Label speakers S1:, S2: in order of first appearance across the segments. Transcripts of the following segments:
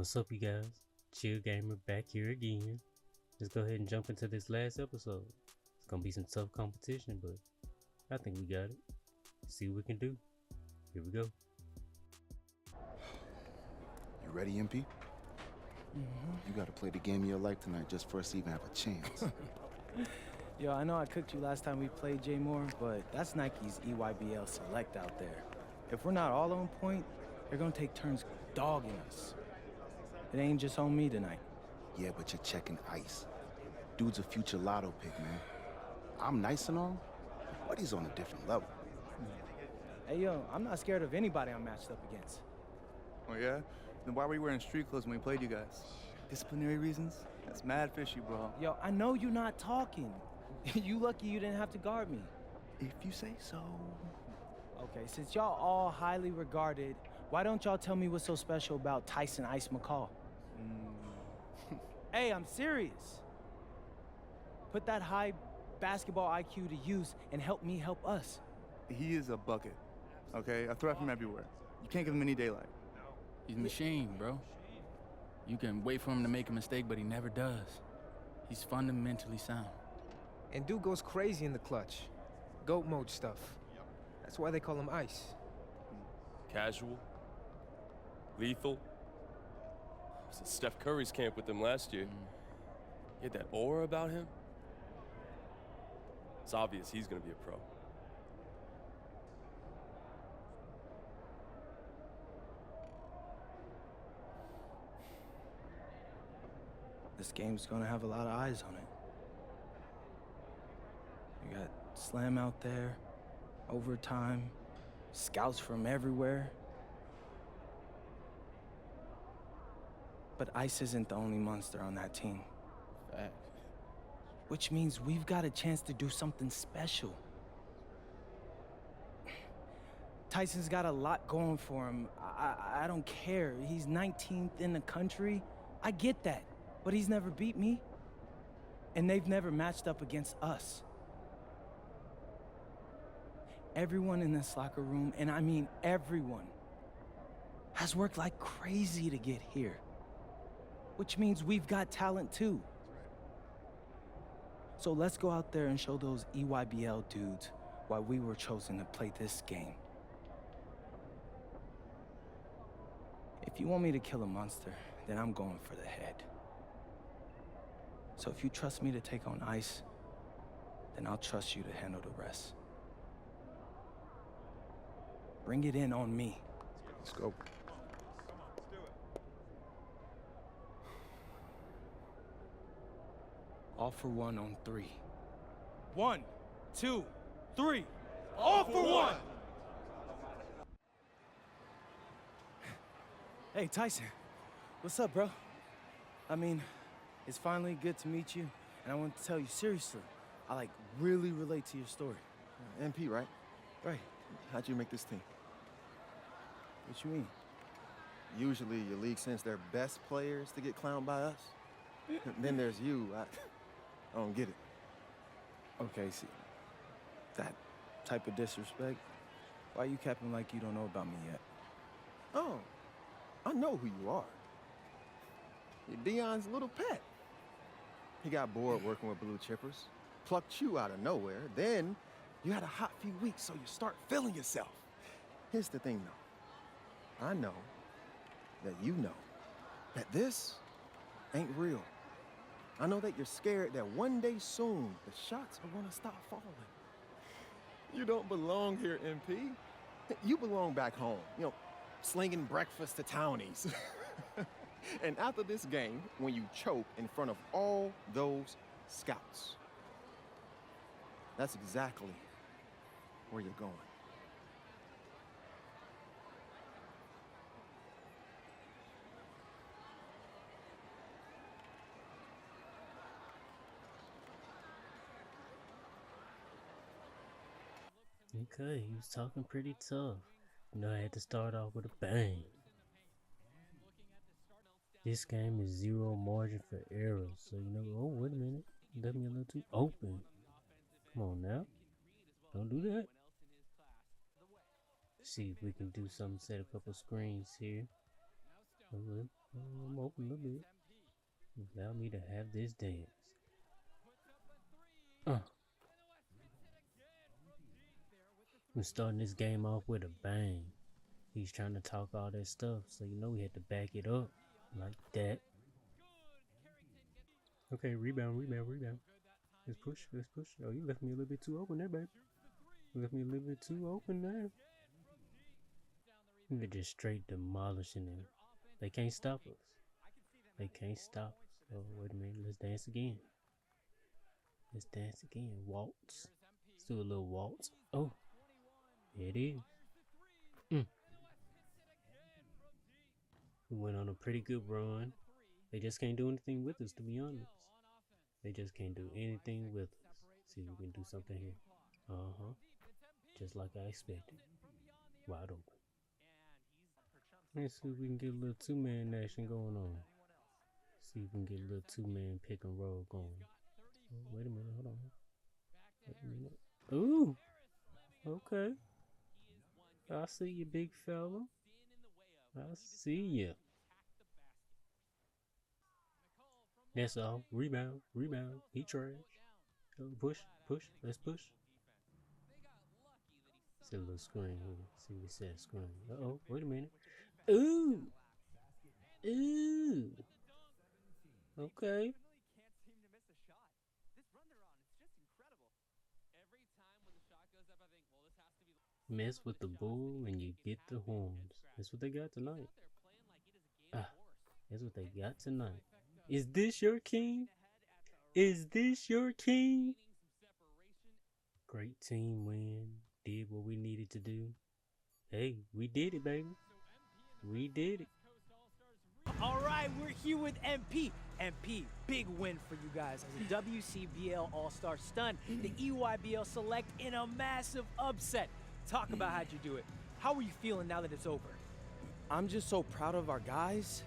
S1: What's up, you guys? Chill Gamer back here again. Let's go ahead and jump into this last episode. It's gonna be some tough competition, but I think we got it. See what we can do. Here we go.
S2: You ready, MP? You gotta play the game of your life tonight just for us to even have a chance.
S3: Yo, I know I cooked you last time we played J Moore, but that's Nike's EYBL Select out there. If we're not all on point, they're gonna take turns dogging us. It ain't just on me tonight.
S2: Yeah, but you're checking ice. Dude's a future lotto pick, man. I'm nice and all, but he's on a different level.
S3: Hey, yo, I'm not scared of anybody I'm matched up against.
S4: Oh, yeah? Then why were you wearing street clothes when we played you guys? Disciplinary reasons? That's mad fishy, bro.
S3: Yo, I know you're not talking. You lucky you didn't have to guard me.
S4: If you say so.
S3: Okay, since y'all all highly regarded, why don't y'all tell me what's so special about Tyson Ice McCall? Hey, I'm serious. Put that high basketball IQ to use and help me help us.
S4: He is a bucket, okay? A threat from everywhere. You can't give him any daylight.
S5: He's a machine, bro. You can wait for him to make a mistake, but he never does. He's fundamentally sound.
S6: And dude goes crazy in the clutch. GOAT mode stuff. That's why they call him Ice.
S7: Casual, lethal. I was at Steph Curry's camp with him last year. He had that aura about him. It's obvious he's gonna be a pro.
S3: This game's gonna have a lot of eyes on it. You got Slam out there, overtime, scouts from everywhere. But Ice isn't the only monster on that team.
S5: Fact.
S3: Which means we've got a chance to do something special. Tyson's got a lot going for him. I don't care. He's 19th in the country. I get that. But he's never beat me. And they've never matched up against us. Everyone in this locker room, and I mean everyone, has worked like crazy to get here. Which means we've got talent too. So let's go out there and show those EYBL dudes why we were chosen to play this game. If you want me to kill a monster, then I'm going for the head. So if you trust me to take on Ice, then I'll trust you to handle the rest. Bring it in on me.
S2: Let's go.
S3: All for one on 3. 1, 2, 3. All for one! Hey, Tyson. What's up, bro? I mean, it's finally good to meet you, and I want to tell you seriously, I really relate to your story.
S2: MP, right?
S3: Right.
S2: How'd you make this team?
S3: What you mean?
S2: Usually your league sends their best players to get clowned by us. Then there's you. I don't get it.
S3: Okay, see, that type of disrespect, why you capping like you don't know about me yet?
S2: Oh, I know who you are. You're Dion's little pet. He got bored working with blue chippers, plucked you out of nowhere, then you had a hot few weeks, so you start feeling yourself. Here's the thing, though. I know that you know that this ain't real. I know that you're scared that one day soon, the shots are gonna stop falling. You don't belong here, MP. You belong back home, slinging breakfast to townies. And after this game, when you choke in front of all those scouts, that's exactly where you're going.
S1: Okay, he was talking pretty tough. I had to start off with a bang. This game is zero margin for error, so oh, wait a minute. Left me a little too open. Come on now. Don't do that. See if we can do something, set a couple screens here. I'm open a little bit. Allow me to have this dance. We're starting this game off with a bang. He's trying to talk all that stuff, so you know we had to back it up like that. Okay, rebound. Let's push. Oh, you left me a little bit too open there, baby. You left me a little bit too open there. We're just straight demolishing them. They can't stop us. Oh, wait a minute. Let's dance again. Waltz. Let's do a little waltz. Oh, there it is. We went on a pretty good run. They just can't do anything with us, to be honest. They just can't do anything with us. See if we can do something here. Just like I expected. Wide open. Let's see if we can get a little two-man action going on. See if we can get a little two-man pick and roll going. Oh, wait a minute, hold on. Wait a minute. Ooh! Okay. I see you, big fella. I see you. That's all. Rebound. He trash. Push. Let's push. See a little screen here. See what it says screen. Uh-oh, wait a minute. Ooh. Okay. Mess with the bull and you get the horns. That's what they got tonight. That's what they got tonight. Is this your king? Great team win. Did what we needed to do. Hey, we did it, baby. We did it.
S3: All right, we're here with MP. MP, big win for you guys as a WCBL All-Star stun. The EYBL Select in a massive upset. Talk about how'd you do it. How are you feeling now that it's over?
S8: I'm just so proud of our guys.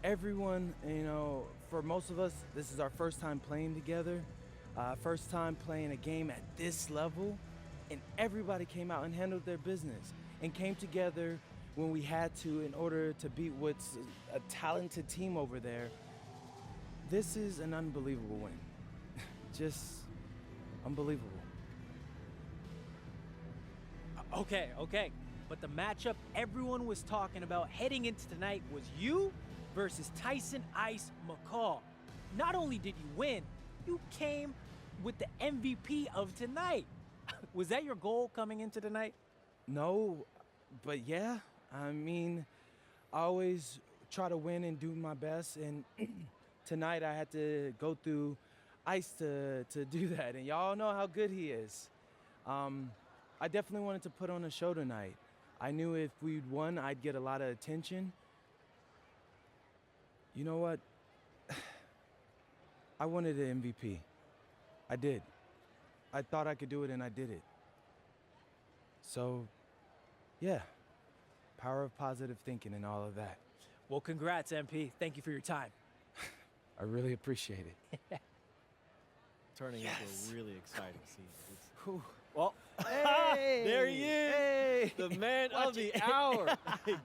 S8: Everyone, for most of us, this is our first time playing together. First time playing a game at this level. And everybody came out and handled their business and came together when we had to in order to beat what's a talented team over there. This is an unbelievable win. Just unbelievable.
S3: Okay. But the matchup everyone was talking about heading into tonight was you versus Tyson Ice McCall. Not only did you win, you came with the MVP of tonight. Was that your goal coming into tonight?
S8: No, but yeah. I mean, I always try to win and do my best, and tonight I had to go through Ice to do that, and y'all know how good he is. I definitely wanted to put on a show tonight. I knew if we'd won, I'd get a lot of attention. You know what? I wanted an MVP. I did. I thought I could do it, and I did it. So, yeah. Power of positive thinking and all of that.
S3: Well, congrats, MP. Thank you for your time.
S8: I really appreciate it.
S9: Turning into a really exciting scene.
S8: Whew.
S9: Well,
S8: Hey!
S9: there he is,
S8: Hey!
S9: the man of the hour.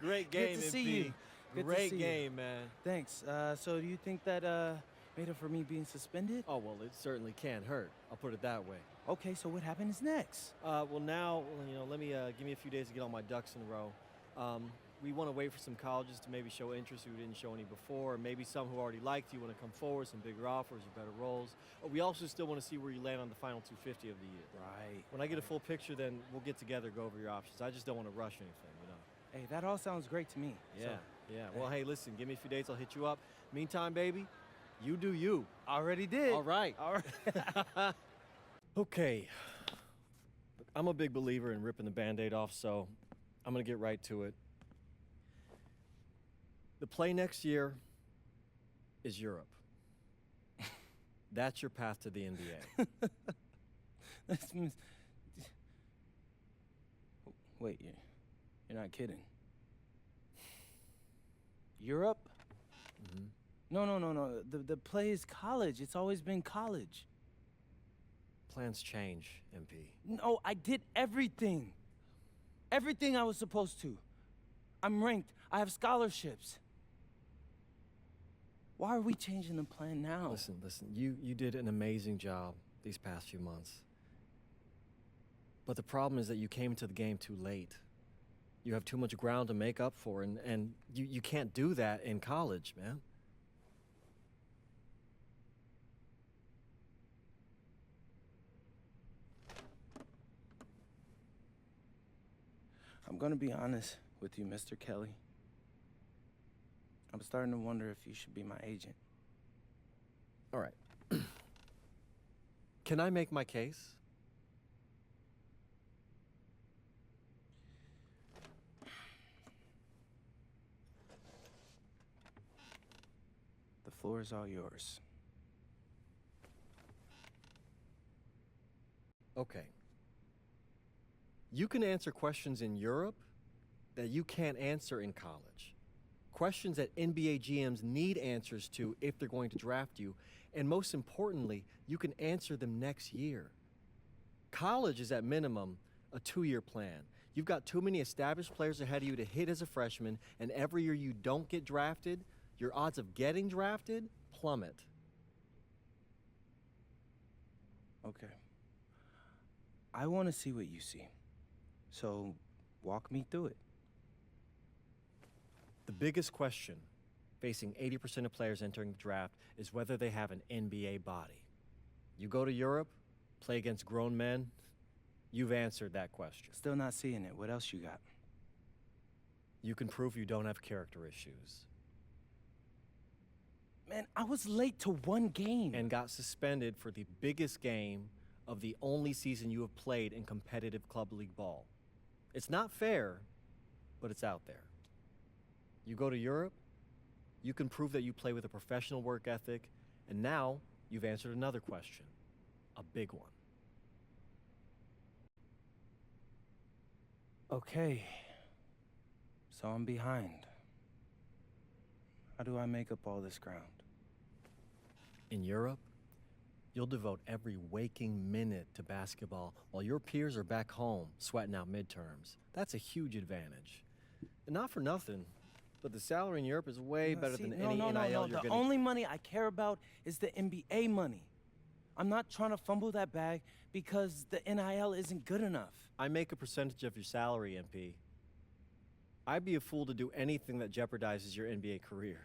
S9: Great game,
S8: Good to see
S9: MP.
S8: you. Good to
S9: Great
S8: see you.
S9: game, man.
S8: Thanks. So do you think that made up for me being suspended?
S9: Oh, well, it certainly can't hurt. I'll put it that way.
S8: Okay, so what happens next?
S9: Well, now, let me give me a few days to get all my ducks in a row. We want to wait for some colleges to maybe show interest who didn't show any before, or maybe some who already liked you want to come forward, some bigger offers or better roles. We also still want to see where you land on the final 250 of the year.
S8: Right.
S9: When I get a full picture, then we'll get together, go over your options. I just don't want to rush anything,
S8: Hey, that all sounds great to me.
S9: Yeah,
S8: So,
S9: yeah. Well, hey, listen, give me a few dates, I'll hit you up. Meantime, baby, you do you.
S8: already did.
S9: All right.
S8: All right.
S9: Okay. Look, I'm a big believer in ripping the Band-Aid off, so I'm going to get right to it. The play next year is Europe. That's your path to the NBA.
S8: That's Wait, you're not kidding. Europe?
S9: Mhm.
S8: No. The play is college. It's always been college.
S9: Plans change, MP.
S8: No, I did everything. Everything I was supposed to. I'm ranked. I have scholarships. Why are we changing the plan now?
S10: Listen, you did an amazing job these past few months. But the problem is that you came to the game too late. You have too much ground to make up for, and you can't do that in college, man.
S3: I'm gonna be honest with you, Mr. Kelly. I'm starting to wonder if you should be my agent.
S10: All right. Can I make my case?
S3: The floor is all yours.
S10: Okay. You can answer questions in Europe that you can't answer in college. Questions that NBA GMs need answers to if they're going to draft you. And most importantly, you can answer them next year. College is at minimum a 2-year plan. You've got too many established players ahead of you to hit as a freshman, and every year you don't get drafted, your odds of getting drafted plummet.
S3: Okay. I want to see what you see. So, walk me through it.
S10: The biggest question facing 80% of players entering the draft is whether they have an NBA body. You go to Europe, play against grown men, you've answered that question.
S3: Still not seeing it. What else you got?
S10: You can prove you don't have character issues.
S3: Man, I was late to one game.
S10: And got suspended for the biggest game of the only season you have played in competitive club league ball. It's not fair, but it's out there. You go to Europe, you can prove that you play with a professional work ethic, and now you've answered another question, a big one.
S3: Okay. So I'm behind. How do I make up all this ground?
S10: In Europe, you'll devote every waking minute to basketball while your peers are back home sweating out midterms. That's a huge advantage. And not for nothing, but the salary in Europe is way better than any NIL you're
S3: The
S10: getting.
S3: only money I care about is the NBA money. I'm not trying to fumble that bag because the NIL isn't good enough.
S10: I make a percentage of your salary, MP. I'd be a fool to do anything that jeopardizes your NBA career.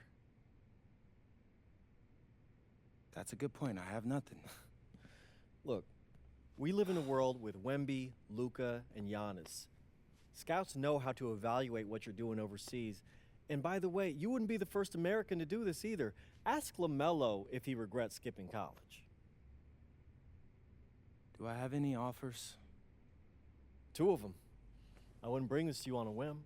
S3: That's a good point. I have nothing.
S10: Look, we live in a world with Wemby, Luka, and Giannis. Scouts know how to evaluate what you're doing overseas. And by the way, you wouldn't be the first American to do this either. Ask LaMelo if he regrets skipping college.
S3: Do I have any offers?
S10: 2 of them. I wouldn't bring this to you on a whim.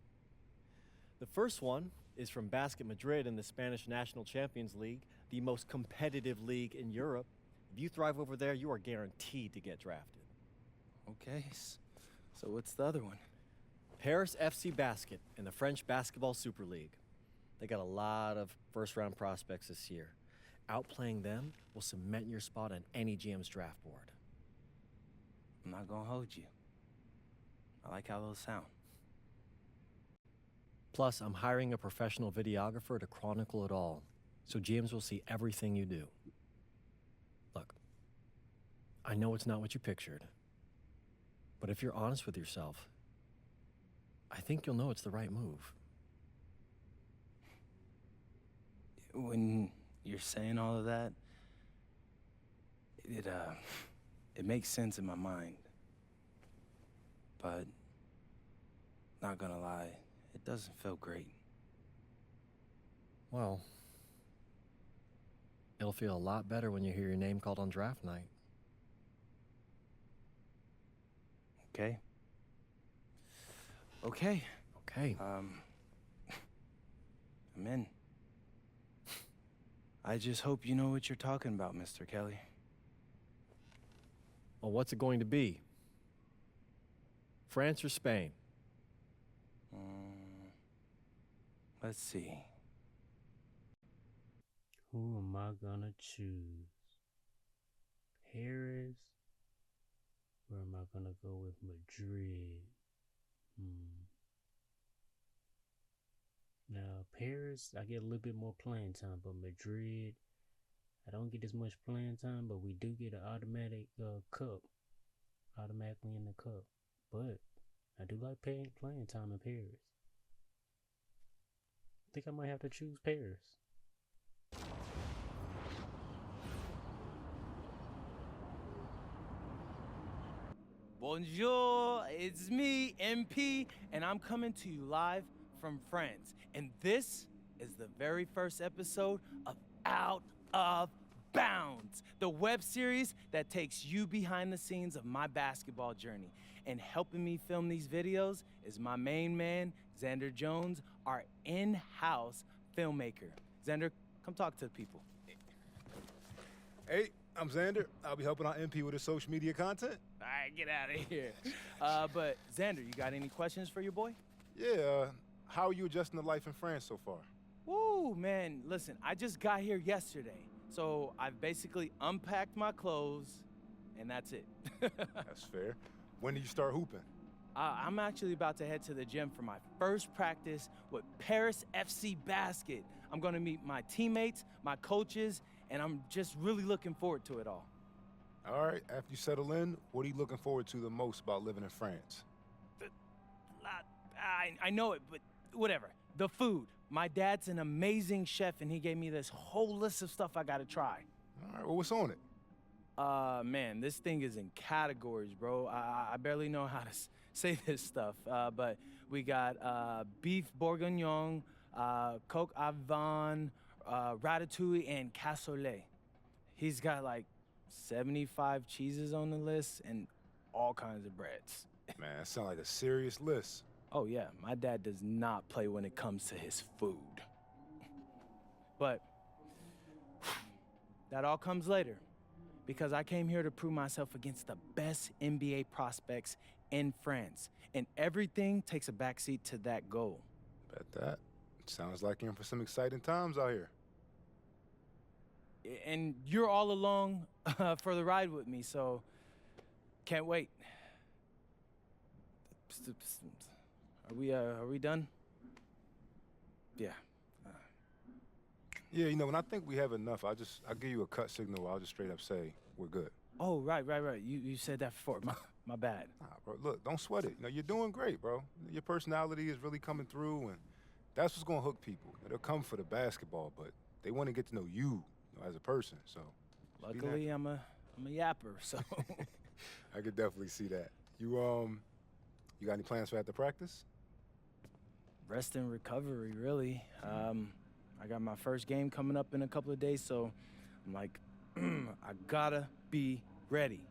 S10: The first one is from Basket Madrid in the Spanish National Champions League, the most competitive league in Europe. If you thrive over there, you are guaranteed to get drafted.
S3: Okay, so what's the other one?
S10: Paris FC Basket in the French Basketball Super League. They got a lot of first-round prospects this year. Outplaying them will cement your spot on any GM's draft board.
S3: I'm not gonna hold you. I like how those sound.
S10: Plus, I'm hiring a professional videographer to chronicle it all, so GMs will see everything you do. Look, I know it's not what you pictured, but if you're honest with yourself, I think you'll know it's the right move.
S3: When you're saying all of that, it makes sense in my mind. But, not gonna lie, it doesn't feel great.
S10: Well, it'll feel a lot better when you hear your name called on draft night.
S3: Okay? Okay.
S10: Okay.
S3: I'm in. I just hope you know what you're talking about, Mr. Kelly.
S10: Well, what's it going to be? France or Spain?
S3: Let's see.
S1: Who am I gonna choose? Paris? Or am I gonna go with Madrid? Now, Paris, I get a little bit more playing time, but Madrid, I don't get as much playing time, but we do get an automatic cup, automatically in the cup. But I do like playing time in Paris. I think I might have to choose Paris.
S3: Bonjour, it's me, MP, and I'm coming to you live from France. And this is the very first episode of Out of Bounds, the web series that takes you behind the scenes of my basketball journey. And helping me film these videos is my main man, Xander Jones, our in-house filmmaker. Xander, come talk to the people.
S11: Hey, I'm Xander. I'll be helping out MP with his social media content.
S3: All right, get out of here. But Xander, you got any questions for your boy?
S11: Yeah, how are you adjusting to life in France so far?
S3: Woo, man, listen, I just got here yesterday. So I've basically unpacked my clothes, and that's it.
S11: That's fair. When did you start hooping?
S3: I'm actually about to head to the gym for my first practice with Paris FC Basket. I'm gonna meet my teammates, my coaches, and I'm just really looking forward to it all.
S11: All right, after you settle in, what are you looking forward to the most about living in France?
S3: I know it, but whatever. The food. My dad's an amazing chef, and he gave me this whole list of stuff I gotta try.
S11: All right, well, what's on it?
S3: Man, this thing is in categories, bro. I barely know how to say this stuff, but we got beef bourguignon, coq au vin, ratatouille, and cassoulet. He's got like 75 cheeses on the list and all kinds of breads.
S11: Man, that sounds like a serious list.
S3: Oh yeah, my dad does not play when it comes to his food. But that all comes later, because I came here to prove myself against the best NBA prospects in France, and everything takes a backseat to that goal.
S11: Bet that. Sounds like you're in for some exciting times out here.
S3: And you're all along for the ride with me, so can't wait. Are we done? Yeah.
S11: Yeah, you know, when I think we have enough, I'll give you a cut signal. I'll just straight up say we're good.
S3: Oh, right. You said that before. My bad.
S11: Nah, bro, look, don't sweat it. You know, you're doing great, bro. Your personality is really coming through, and that's what's gonna hook people. They'll come for the basketball, but they want to get to know you, as a person. So,
S3: luckily, I'm a yapper, so.
S11: I could definitely see that. You got any plans for after practice?
S3: Rest and recovery, really. I got my first game coming up in a couple of days, so I'm like, I gotta be ready.